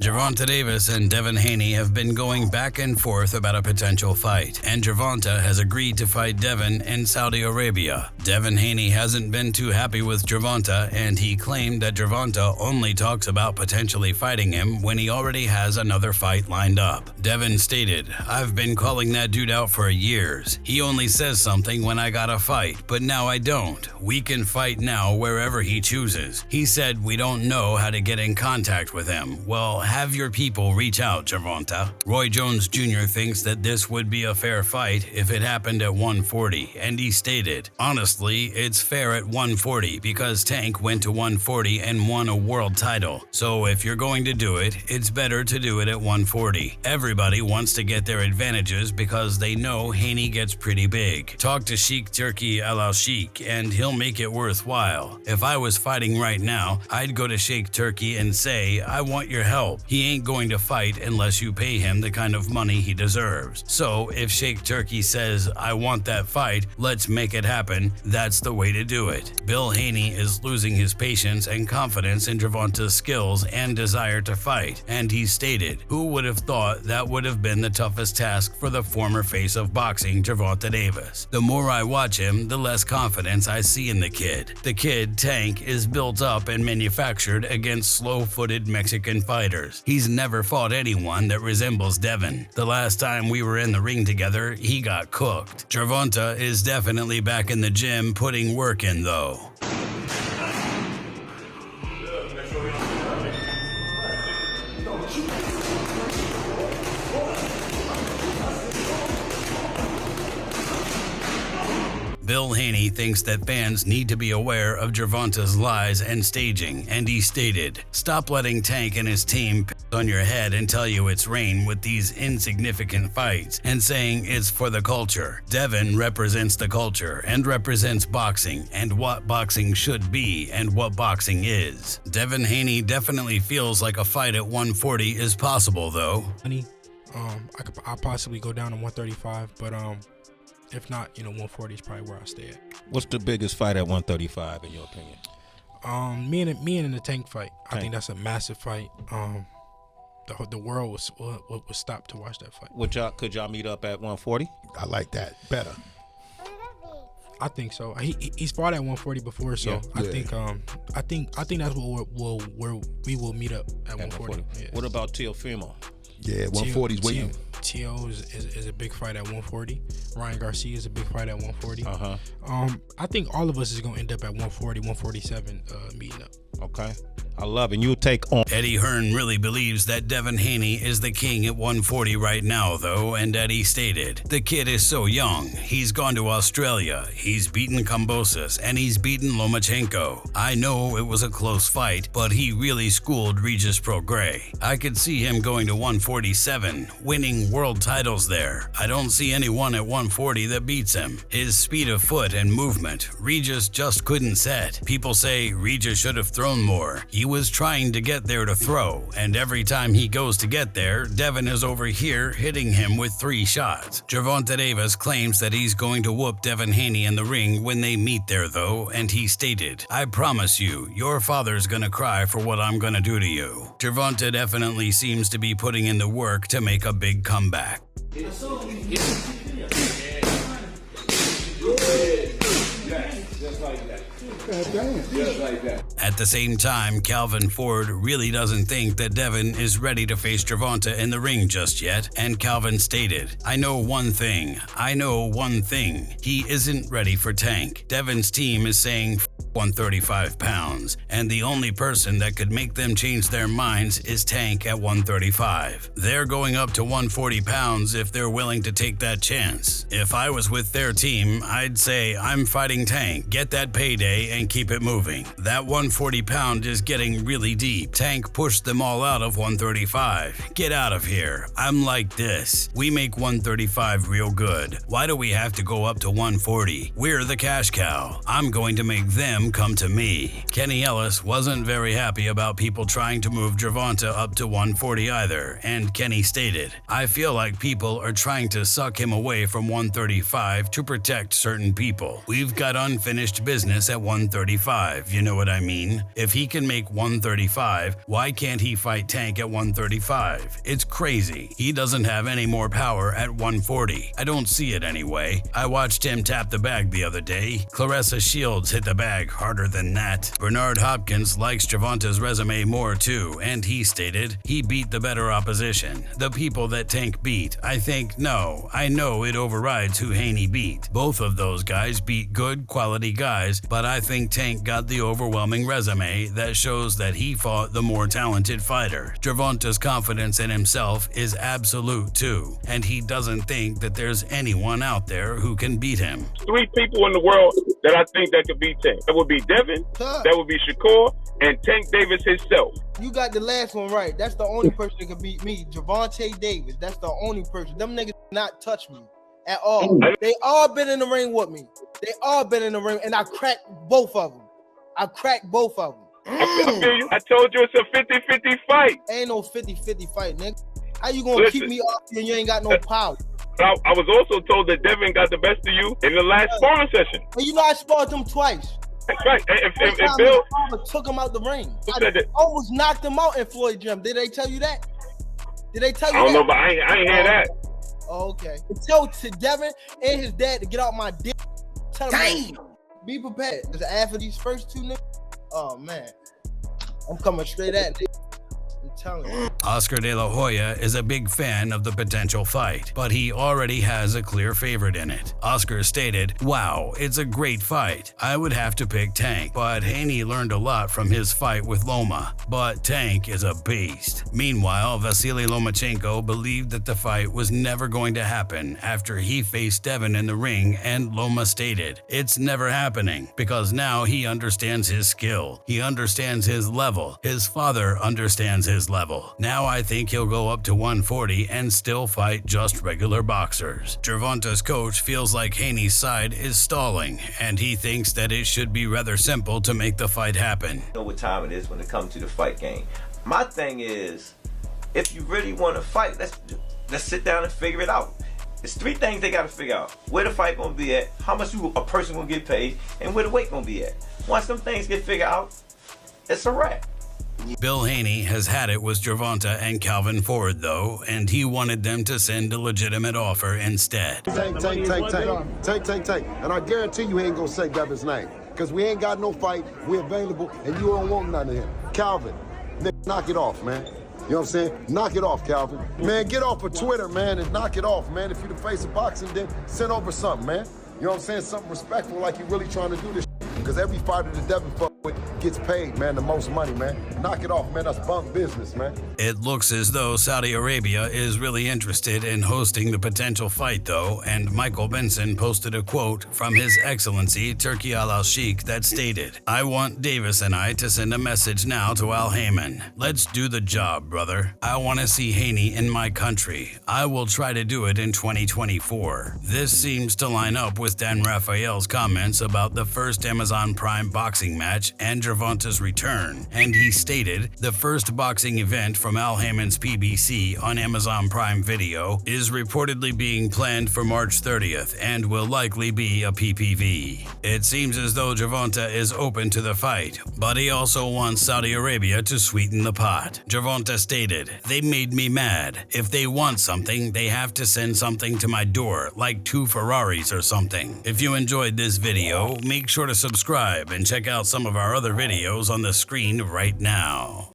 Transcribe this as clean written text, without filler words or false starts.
Gervonta Davis and Devin Haney have been going back and forth about a potential fight, and Gervonta has agreed to fight Devin in Saudi Arabia. Devin Haney hasn't been too happy with Gervonta, and he claimed that Gervonta only talks about potentially fighting him when he already has another fight lined up. Devin stated, "I've been calling that dude out for years. He only says something when I gotta fight, but now I don't. We can fight now wherever he chooses. He said we don't know how to get in contact with him. Well, have your people reach out, Gervonta." Roy Jones Jr. thinks that this would be a fair fight if it happened at 140, and he stated, "Honestly, it's fair at 140 because Tank went to 140 and won a world title. So if you're going to do it, it's better to do it at 140. Everybody wants to get their advantages because they know Haney gets pretty big. Talk to Sheikh Turki al-Sheikh and he'll make it worthwhile. If I was fighting right now, I'd go to Sheikh Turki and say, I want your help. He ain't going to fight unless you pay him the kind of money he deserves. So if Sheikh Turki says, I want that fight, let's make it happen, that's the way to do it." Bill Haney is losing his patience and confidence in Gervonta's skills and desire to fight, and he stated, "Who would have thought that would have been the toughest task for the former face of boxing, Gervonta Davis? The more I watch him, the less confidence I see in the kid. The kid, Tank, is built up and manufactured against slow-footed Mexican fighters. He's never fought anyone that resembles Devin. The last time we were in the ring together, he got cooked. Gervonta is definitely back in the gym putting work in though." Bill Haney thinks that fans need to be aware of Gervonta's lies and staging, and he stated, "Stop letting Tank and his team piss on your head and tell you it's rain with these insignificant fights and saying it's for the culture. Devin represents the culture and represents boxing and what boxing should be and what boxing is." Devin Haney definitely feels like a fight at 140 is possible though. I'll possibly go down to 135, but if not, 140 is probably where I stay at. What's the biggest fight at 135 in your opinion? Me and the Tank fight. I think that's a massive fight. The world was stopped to watch that fight. Could y'all meet up at 140? I like that better. I think so. He's fought at 140 before, so I think that's where we will meet up at 140. Yes. What about Teofimo? Yeah, 140's waiting. T.O. is a big fight at 140. Ryan Garcia is a big fight at 140. I think all of us is gonna end up at 140, 147 meeting up. Okay. I love it. You take on. Eddie Hearn really believes that Devin Haney is the king at 140 right now, though, and Eddie stated, "The kid is so young. He's gone to Australia. He's beaten Kambosos, and he's beaten Lomachenko. I know it was a close fight, but he really schooled Regis Prograis. I could see him going to 147, winning world titles there. I don't see anyone at 140 that beats him. His speed of foot and movement, Regis just couldn't set. People say Regis should have thrown more. He was trying to get there to throw, and every time he goes to get there, Devin is over here hitting him with 3 shots. Gervonta Davis claims that he's going to whoop Devin Haney in the ring when they meet there though, and he stated, "I promise you, your father's gonna cry for what I'm gonna do to you." Gervonta definitely seems to be putting in the work to make a big comeback. At the same time, Calvin Ford really doesn't think that Devin is ready to face Gervonta in the ring just yet, and Calvin stated, I know one thing. He isn't ready for Tank. Devin's team is saying 135 pounds, and the only person that could make them change their minds is Tank at 135. They're going up to 140 pounds if they're willing to take that chance. If I was with their team, I'd say, I'm fighting Tank, get that payday and keep it moving. That 140 pound is getting really deep. Tank pushed them all out of 135. Get out of here. I'm like this. We make 135 real good. Why do we have to go up to 140? We're the cash cow. I'm going to make them come to me. Kenny Ellis wasn't very happy about people trying to move Gervonta up to 140 either, and Kenny stated, I feel like people are trying to suck him away from 135 to protect certain people. We've got unfinished business at 135. 135, you know what I mean? If he can make 135, why can't he fight Tank at 135? It's crazy. He doesn't have any more power at 140. I don't see it anyway. I watched him tap the bag the other day. Clarissa Shields hit the bag harder than that. Bernard Hopkins likes Gervonta's resume more too, and he stated he beat the better opposition. The people that Tank beat, I think, no. I know it overrides who Haney beat. Both of those guys beat good, quality guys, but I think Tank got the overwhelming resume that shows that he fought the more talented fighter. Gervonta's confidence in himself is absolute too, and he doesn't think that there's anyone out there who can beat him. 3 people in the world that I think that could beat Tank. That would be Devin, that would be Shakur, and Tank Davis himself. You got the last one right. That's the only person that can beat me. Javante Davis. That's the only person. Them niggas not touch me at all. They all been in the ring with me. They all been in the ring, and I cracked both of them. I I feel you. I told you it's a 50-50 fight. Ain't no 50-50 fight, nigga. How you gonna keep me off and you ain't got no power? I was also told that Devin got the best of you in the last sparring session. And you know I sparred them twice. That's right. If Bill took him out the ring, I almost knocked him out in Floyd Gym. Did they tell you that? Did they tell you that? I don't know, but I ain't hear that. Oh, okay. Tell to Devin and his dad to get out my dick. Tell him, be prepared. Because after these first 2 niggas, oh man, I'm coming straight at it. I'm telling you. Oscar De La Hoya is a big fan of the potential fight, but he already has a clear favorite in it. Oscar stated, "Wow, it's a great fight. I would have to pick Tank, but Haney learned a lot from his fight with Loma. But Tank is a beast." Meanwhile, Vasily Lomachenko believed that the fight was never going to happen after he faced Devin in the ring, and Loma stated, "It's never happening because now he understands his skill. He understands his level. His father understands his level. Now I think he'll go up to 140 and still fight just regular boxers." Gervonta's coach feels like Haney's side is stalling, and he thinks that it should be rather simple to make the fight happen. You know what time it is when it comes to the fight game. My thing is, if you really want to fight, let's sit down and figure it out. It's 3 things they got to figure out: where the fight gonna be at, how much a person gonna get paid, and where the weight gonna be at. Once them things get figured out, it's a wrap. Bill Haney has had it with Gervonta and Calvin Ford, though, and he wanted them to send a legitimate offer instead. Tank. And I guarantee you he ain't gonna say Devin's name. Because we ain't got no fight, we're available, and you don't want none of him. Calvin, knock it off, man. You know what I'm saying? Knock it off, Calvin. Man, get off of Twitter, man, and knock it off, man. If you the face of boxing, then send over something, man. You know what I'm saying? Something respectful, like you really trying to do this. Because every fighter that Devin fuck with gets paid, man, the most money, man. Knock it off, man. That's bunk business, man. It looks as though Saudi Arabia is really interested in hosting the potential fight, though, and Michael Benson posted a quote from His Excellency Turki Al-Sheikh that stated, "I want Devas and I to send a message now to Al Haymon. Let's do the job, brother. I want to see Haney in my country. I will try to do it in 2024. This seems to line up with Dan Rafael's comments about the first Amazon Prime boxing match and Gervonta's return, and he stated the first boxing event from Al Haymon's PBC on Amazon Prime Video is reportedly being planned for March 30th and will likely be a PPV. It seems as though Gervonta is open to the fight, but he also wants Saudi Arabia to sweeten the pot. Gervonta stated, "They made me mad. If they want something, they have to send something to my door, like 2 Ferraris or something." If you enjoyed this video, make sure to subscribe and check out some of our other videos on the screen right now.